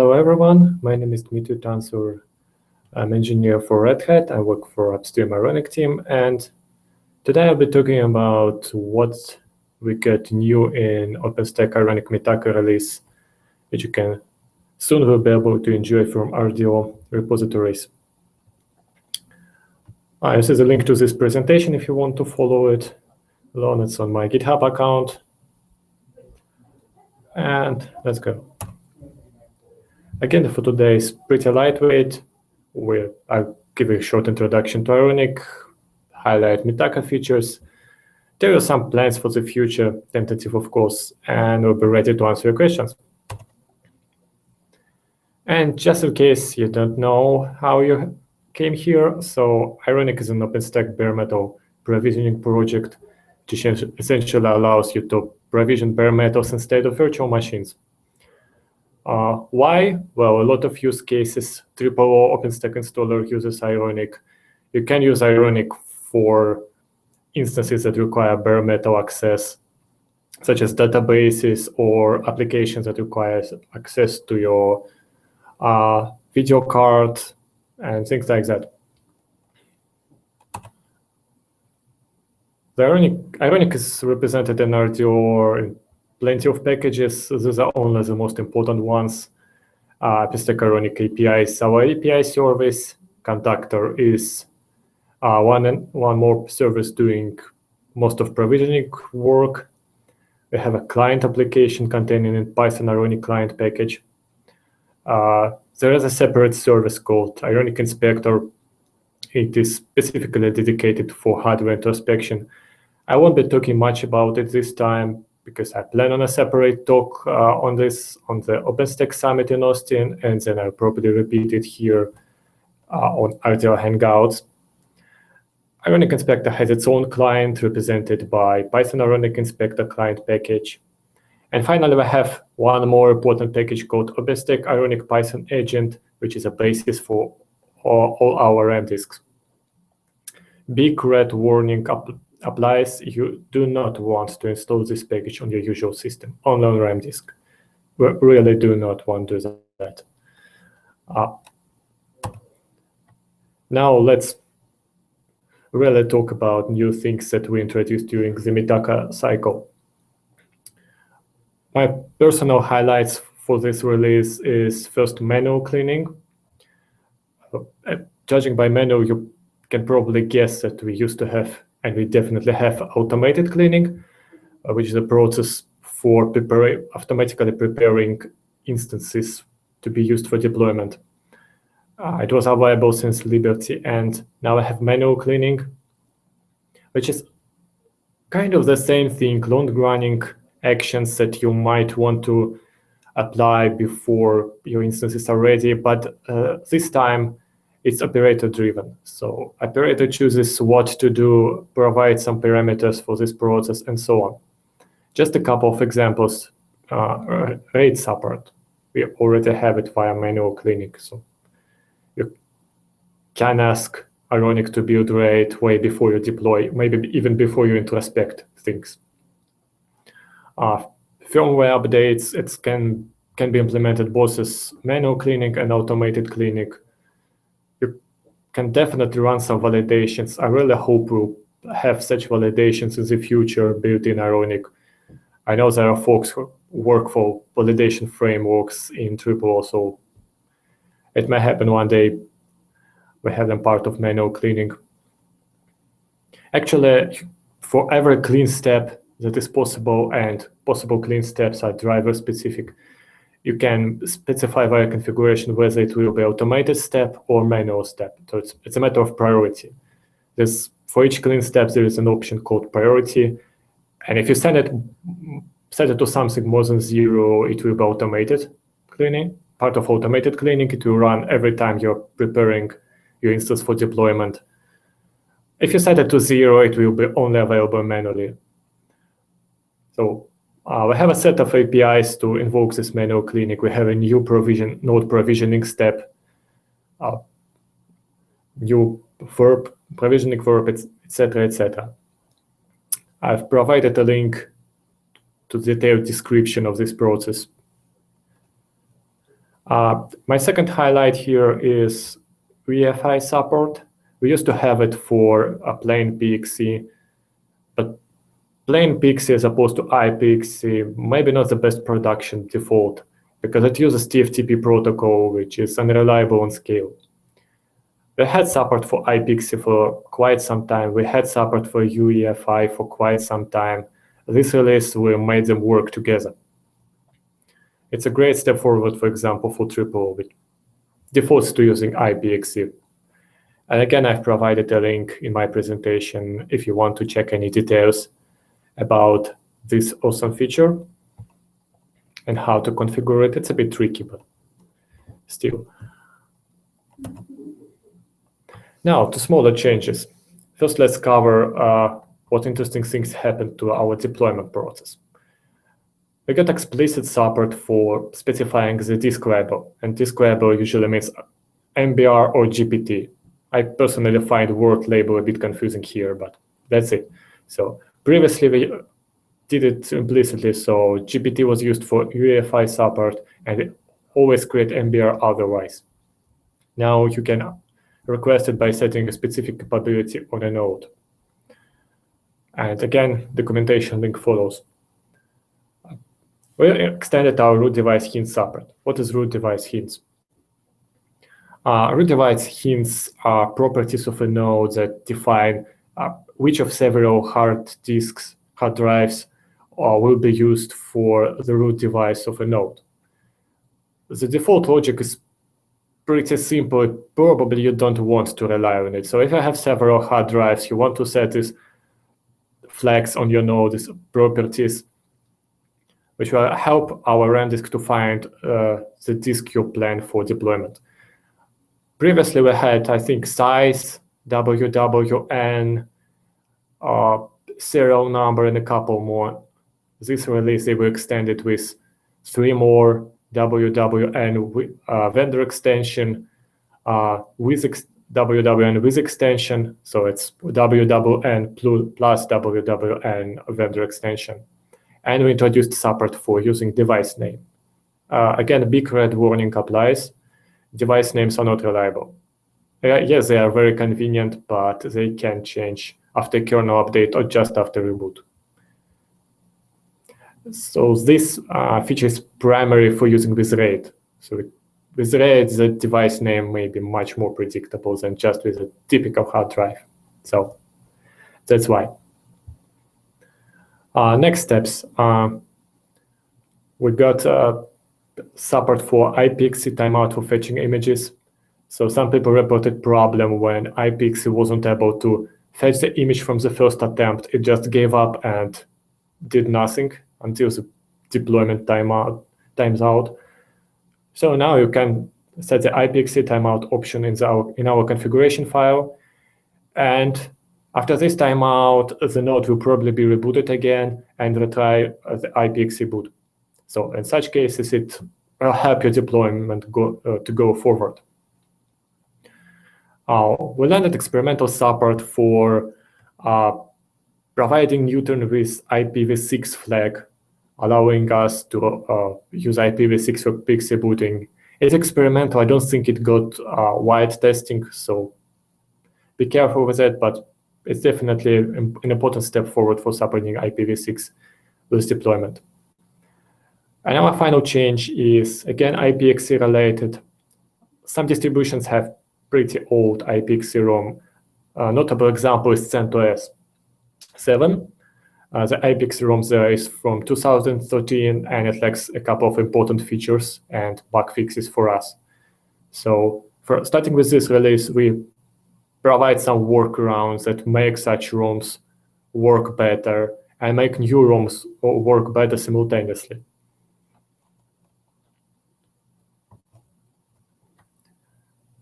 Hello everyone, my name is Mitaka. I'm engineer for Red Hat. I work for upstream Ironic team, and today I'll be talking about what we get new in OpenStack Ironic Mitaka release, which you can soon will be able to enjoy from RDO repositories. This is a link to this presentation if you want to follow it along. It's on my GitHub account. And let's go. Again, for today is pretty lightweight. I'll give a short introduction to Ironic, highlight Mitaka features. There are some plans for the future, tentative of course, and we'll be ready to answer your questions. And just in case you don't know how you came here, so Ironic is an OpenStack bare metal provisioning project which essentially allows you to provision bare metals instead of virtual machines. Why? Well, a lot of use cases, OO OpenStack installer uses Ironic. You can use Ironic for instances that require bare metal access, such as databases or applications that require access to your video card and things like that. The Ironic is represented in RDO in plenty of packages. These are only the most important ones. OpenStack Ironic API is our API service. Conductor is one more service doing most of provisioning work. We have a client application containing a Python Ironic client package. There is a separate service called Ironic Inspector. It is specifically dedicated for hardware introspection. I won't be talking much about it this time because I plan on a separate talk on this on the OpenStack Summit in Austin, and then I'll probably repeat it here on RDO Hangouts. Ironic Inspector has its own client represented by Python Ironic Inspector client package. And finally, we have one more important package called OpenStack Ironic Python Agent, which is a basis for all our RAM disks. Big red warning applies. You do not want to install this package on your usual system, only on RAM disk. We really do not want to do that. Now let's really talk about new things that we introduced during the Mitaka cycle. My personal highlights for this release is first manual cleaning. Judging by manual, you can probably guess that we used to have, and we definitely have, automated cleaning, which is a process for automatically preparing instances to be used for deployment. It was available since Liberty, and now I have manual cleaning, which is kind of the same thing, long-running actions that you might want to apply before your instances are ready, but this time it's operator-driven. So operator chooses what to do, provides some parameters for this process, and so on. Just a couple of examples. RAID support. We already have it via manual cleaning. So you can ask Ironic to build RAID way before you deploy, maybe even before you introspect things. Firmware updates, it can be implemented both as manual cleaning and automated cleaning. You can definitely run some validations. I really hope we'll have such validations in the future built in Ironic. I know there are folks who work for validation frameworks in OO, so it may happen one day. We have them part of manual cleaning. Actually, for every clean step that is possible, and possible clean steps are driver specific, you can specify via configuration whether it will be automated step or manual step. So it's a matter of priority. For each clean step, there is an option called priority. And if you set it to something more than 0, it will be automated cleaning. Part of automated cleaning, it will run every time you're preparing your instance for deployment. If you set it to 0, it will be only available manually. So we have a set of APIs to invoke this manual cleaning. We have a new node provisioning step, new verb, provisioning verb, etc., etc. I've provided a link to the detailed description of this process. My second highlight here is UEFI support. We used to have it for a plain PXE, but plain PXE as opposed to iPXE maybe not the best production default because it uses TFTP protocol, which is unreliable on scale. We had support for iPXE for quite some time. We had support for UEFI for quite some time. This release, we made them work together. It's a great step forward, for example, for Triple, which defaults to using iPXE. And again, I've provided a link in my presentation if you want to check any details about this awesome feature and how to configure it. It's a bit tricky, but still. Now, to smaller changes. First, let's cover what interesting things happened to our deployment process. We got explicit support for specifying the disk label, and disk label usually means MBR or GPT. I personally find word label a bit confusing here, but that's it. So previously we did it implicitly, so GPT was used for UEFI support, and it always create MBR otherwise. Now you can request it by setting a specific capability on a node. And again, documentation link follows. We extended our root device hint support. What is root device hints? Root device hints are properties of a node that define which of several hard drives will be used for the root device of a node. The default logic is pretty simple. Probably you don't want to rely on it. So if I have several hard drives, you want to set these flags on your node, these properties, which will help our RAM disk to find the disk you plan for deployment. Previously, we had, I think, size, WWN, serial number, and a couple more. This release, they were extended with 3 more WWN vendor extension, with WWN with extension. So it's WWN plus WWN vendor extension. And we introduced support for using device name. Again, a big red warning applies. Device names are not reliable. Yes, they are very convenient, but they can change after kernel update or just after reboot. So this feature is primary for using with RAID. So with RAID, the device name may be much more predictable than just with a typical hard drive. So that's why. Next steps. We got support for iPXE timeout for fetching images. So some people reported problem when iPXE wasn't able to fetch the image from the first attempt. It just gave up and did nothing until the deployment times out. So now you can set the iPXE timeout option in our configuration file. And after this timeout, the node will probably be rebooted again and retry the iPXE boot. So in such cases, it will help your deployment to go forward. We landed experimental support for providing Newton with IPv6 flag, allowing us to use IPv6 for PXE booting. It's experimental. I don't think it got wide testing, so be careful with it, but it's definitely an important step forward for supporting IPv6 with deployment. And our final change is, again, iPXE related. Some distributions have pretty old iPXE ROM. A notable example is CentOS 7. The iPXE ROM there is from 2013, and it lacks a couple of important features and bug fixes for us. So starting with this release, we provide some workarounds that make such ROMs work better and make new ROMs work better simultaneously.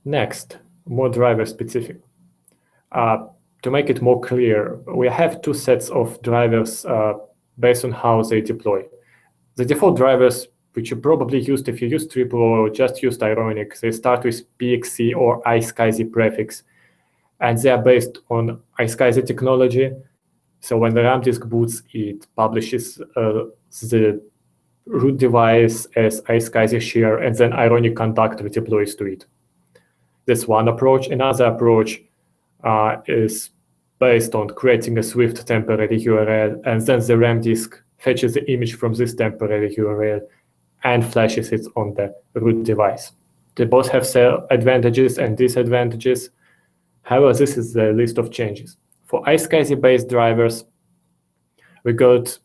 Next, more driver specific. To make it more clear, we have 2 sets of drivers based on how they deploy. The default drivers, which you probably used if you use Triple or just used Ironic, they start with PXE or iSCSI prefix, and they are based on iSCSI technology. So when the RAM disk boots, it publishes the root device as iSCSI share and then ironic conductor deploys to it. That's one approach. Another approach is based on creating a Swift temporary URL, and then the RAM disk fetches the image from this temporary URL and flashes it on the root device. They both have their advantages and disadvantages. However, this is the list of changes. For iSCSI-based drivers, we got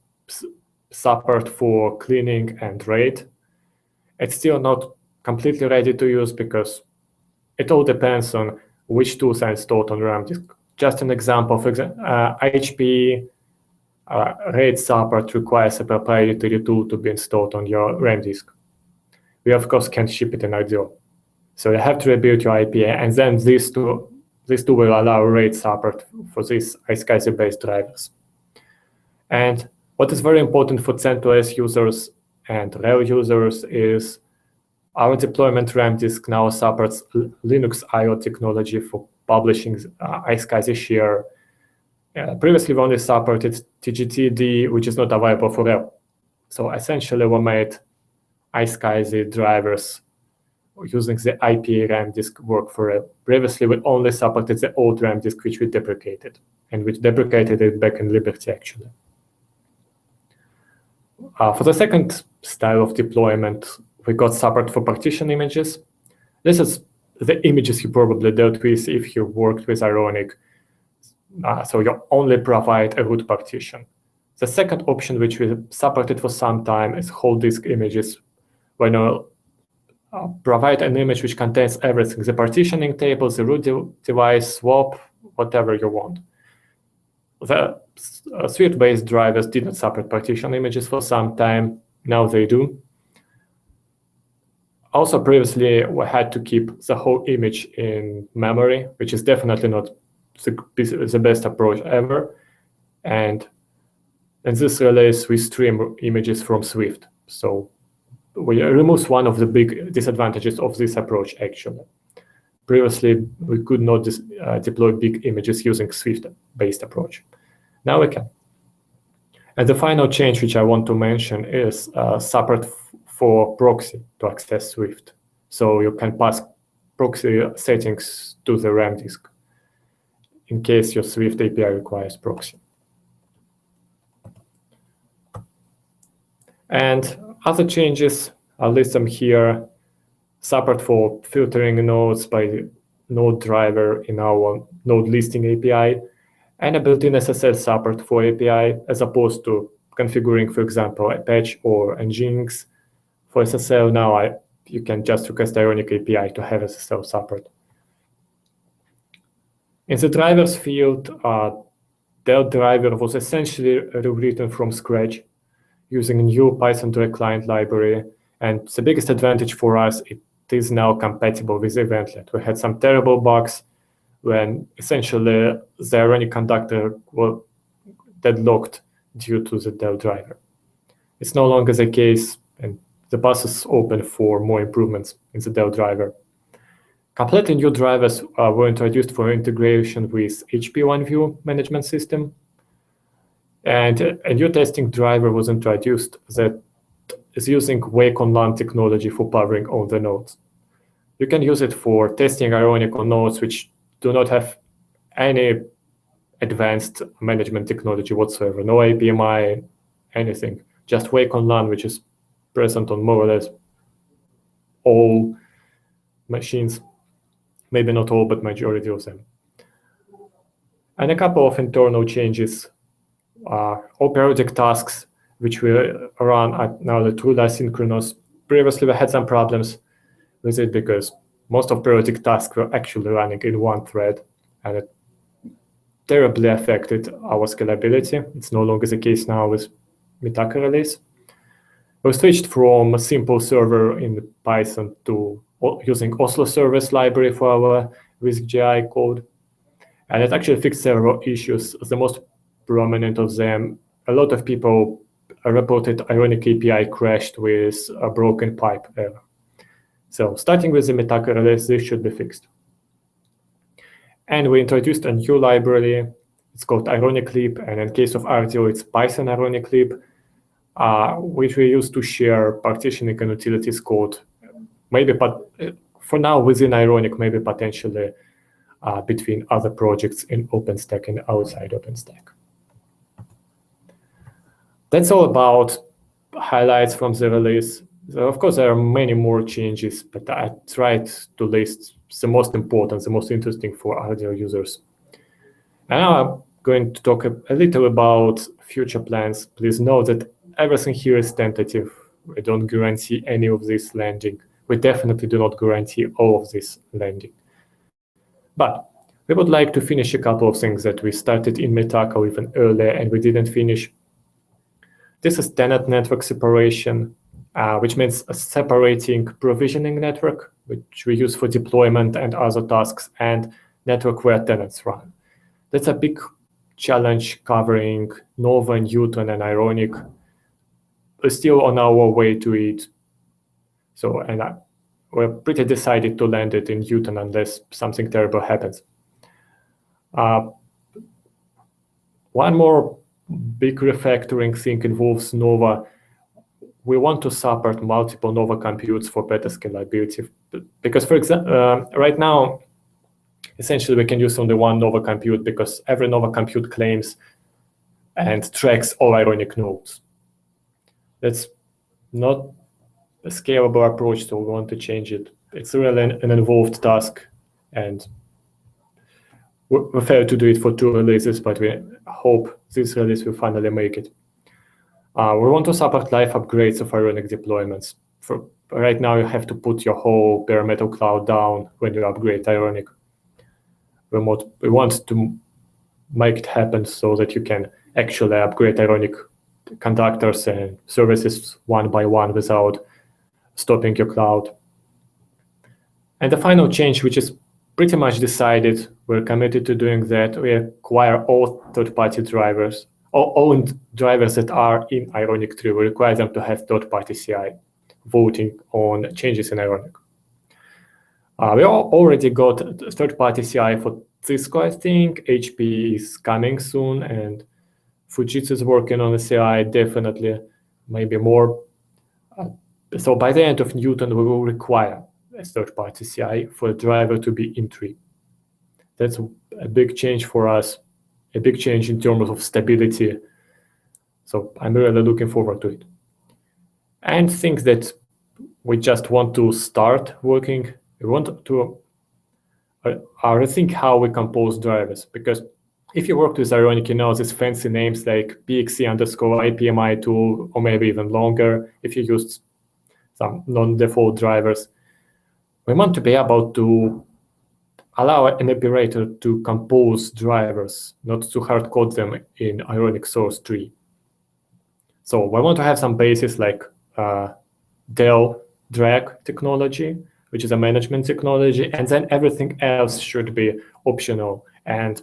support for cleaning and RAID. It's still not completely ready to use because it all depends on which tools are installed on RAM disk. Just an example, for example, HP RAID support requires a proprietary tool to be installed on your RAM disk. We, of course, can't ship it in RDO. So you have to rebuild your IPA, and then these two will allow RAID support for these iSCSI-based drivers. And what is very important for CentOS users and RHEL users is our deployment RAM disk now supports Linux I/O technology for publishing iSCSI share. Previously, we only supported TGTD, which is not available for RHEL. So essentially, we made iSCSI drivers using the IPA RAM disk work for RHEL. Previously, we only supported the old RAM disk, which we deprecated, and we deprecated it back in Liberty, actually. For the second style of deployment, we got support for partition images. This is the images you probably dealt with if you worked with Ironic. So you only provide a root partition. The second option, which we supported for some time, is whole disk images, when you provide an image which contains everything, the partitioning table, the root device, swap, whatever you want. The Swift-based drivers didn't support partition images for some time. Now they do. Also, previously, we had to keep the whole image in memory, which is definitely not the best approach ever. And in this release, we stream images from Swift. So we remove one of the big disadvantages of this approach, actually. Previously, we could not deploy big images using Swift-based approach. Now we can. And the final change which I want to mention is support for proxy to access Swift. So you can pass proxy settings to the RAM disk in case your Swift API requires proxy. And other changes, I'll list them here. Support for filtering nodes by node driver in our node listing API, and a built-in SSL support for API, as opposed to configuring, for example, a patch or Nginx. For SSL now, you can just request Ironic API to have SSL support. In the drivers field, Del driver was essentially rewritten from scratch using a new Python direct client library. And the biggest advantage for us, it is now compatible with Eventlet. We had some terrible bugs when essentially the Ironic conductor was deadlocked due to the Del driver. It's no longer the case, and the path is open for more improvements in the Del driver. Completely new drivers were introduced for integration with HP OneView management system. And a new testing driver was introduced that is using Wake on LAN technology for powering all the nodes. You can use it for testing Ironic on nodes which do not have any advanced management technology whatsoever, no APMI, anything, just Wake on LAN, which is present on more or less all machines, maybe not all, but majority of them. And a couple of internal changes. All periodic tasks which we run are now truly asynchronous. Previously, we had some problems with it because most of periodic tasks were actually running in one thread, and it terribly affected our scalability. It's no longer the case now with Mitaka release. We switched from a simple server in Python to using Oslo service library for our WSGI code. And it actually fixed several issues. The most prominent of them, a lot of people reported Ironic API crashed with a broken pipe error. So starting with the Mitaka release, this should be fixed. And we introduced a new library. It's called Ironic Lib, and in case of RDO, it's Python Ironic Lib. which we use to share partitioning and utilities code, maybe, but for now within Ironic, maybe potentially between other projects in OpenStack and outside OpenStack. That's all about highlights from the release. So of course, there are many more changes, but I tried to list the most important, the most interesting for RDO users. And now I'm going to talk a little about future plans. Please note that everything here is tentative. We don't guarantee any of this landing. We definitely do not guarantee all of this landing. But we would like to finish a couple of things that we started in Mitaka even earlier and we didn't finish. This is tenant network separation, which means separating provisioning network, which we use for deployment and other tasks, and network where tenants run. That's a big challenge covering Nova, Newton, and Ironic. We're still on our way to it. So, and we're pretty decided to land it in Newton unless something terrible happens. One more big refactoring thing involves Nova. We want to support multiple Nova computes for better scalability. Because, for example, right now, essentially we can use only one Nova compute because every Nova compute claims and tracks all Ironic nodes. That's not a scalable approach, so we want to change it. It's really an involved task, and we failed to do it for 2 releases, but we hope this release will finally make it. We want to support live upgrades of Ironic deployments. For right now, you have to put your whole bare metal cloud down when you upgrade Ironic. We want to make it happen so that you can actually upgrade Ironic conductors and services one by one without stopping your cloud. And the final change, which is pretty much decided, we're committed to doing that. We acquire all third-party drivers, all owned drivers that are in Ironic 3. We require them to have third-party CI voting on changes in Ironic. We already got third-party CI for Cisco, I think. HP is coming soon, and Fujitsu is working on the CI, definitely, maybe more. So by the end of Newton, we will require a third-party CI for a driver to be in tree. That's a big change for us, a big change in terms of stability. So I'm really looking forward to it. And think that we just want to start working. We want to rethink how we compose drivers, because if you work with Ironic, you know these fancy names like PXE_IPMI tool, or maybe even longer if you use some non-default drivers. We want to be able to allow an operator to compose drivers, not to hard code them in Ironic source tree. So we want to have some bases like Dell drag technology, which is a management technology, and then everything else should be optional and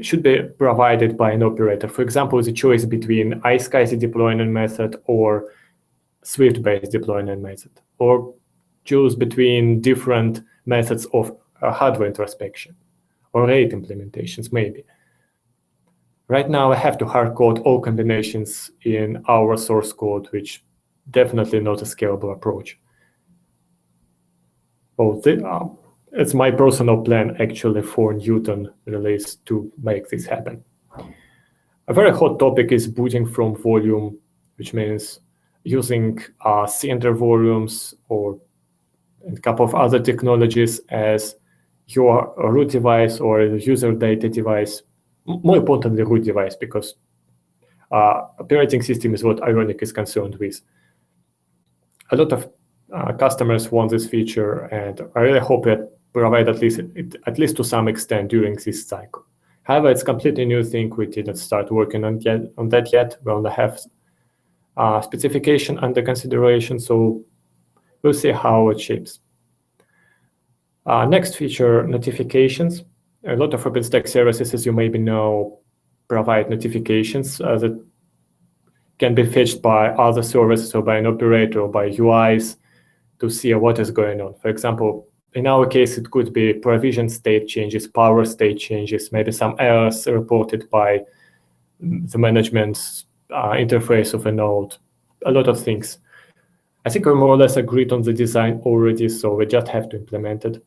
should be provided by an operator. For example, the choice between iSCSI deployment method or Swift-based deployment method, or choose between different methods of hardware introspection or RAID implementations, maybe. Right now, I have to hard code all combinations in our source code, which definitely not a scalable approach. Oh, it's my personal plan, actually, for Newton release to make this happen. A very hot topic is booting from volume, which means using cylinder volumes or a couple of other technologies as your root device or user data device. More importantly, root device, because operating system is what Ironic is concerned with. A lot of customers want this feature, and I really hope it provide at least to some extent during this cycle. However, it's a completely new thing. We didn't start working on that yet. We only have specification under consideration, so we'll see how it shapes. Next feature, notifications. A lot of OpenStack services, as you maybe know, provide notifications that can be fetched by other services or by an operator or by UIs to see what is going on. For example, in our case, it could be provision state changes, power state changes, maybe some errors reported by the management interface of a node, a lot of things. I think we more or less agreed on the design already, so we just have to implement it.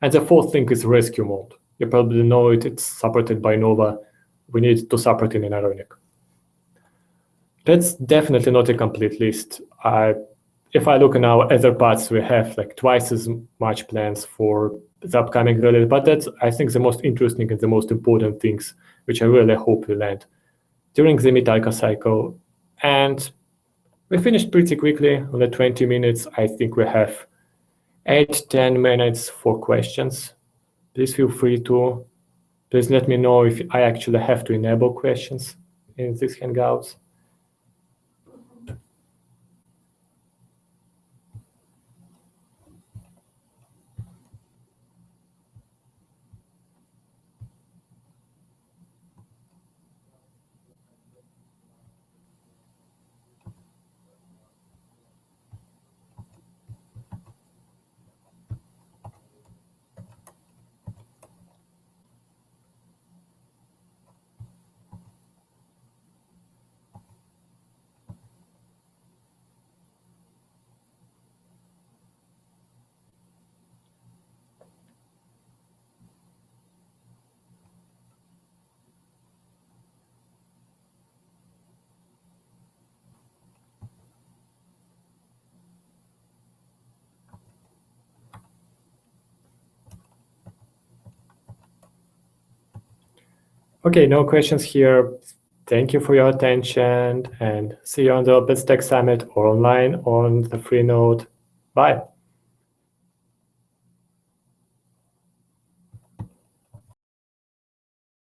And the fourth thing is rescue mode. You probably know it, it's supported by Nova. We need to support it in Ironic. That's definitely not a complete list. If I look now other parts, we have like twice as much plans for the upcoming release, but that's, I think, the most interesting and the most important things, which I really hope we land during the Mitaka cycle. And we finished pretty quickly on the 20 minutes. I think we have 8-10 minutes for questions. Please feel free to, please let me know if I actually have to enable questions in these Hangouts. Okay, no questions here. Thank you for your attention and see you on the OpenStack Summit or online on the free node. Bye.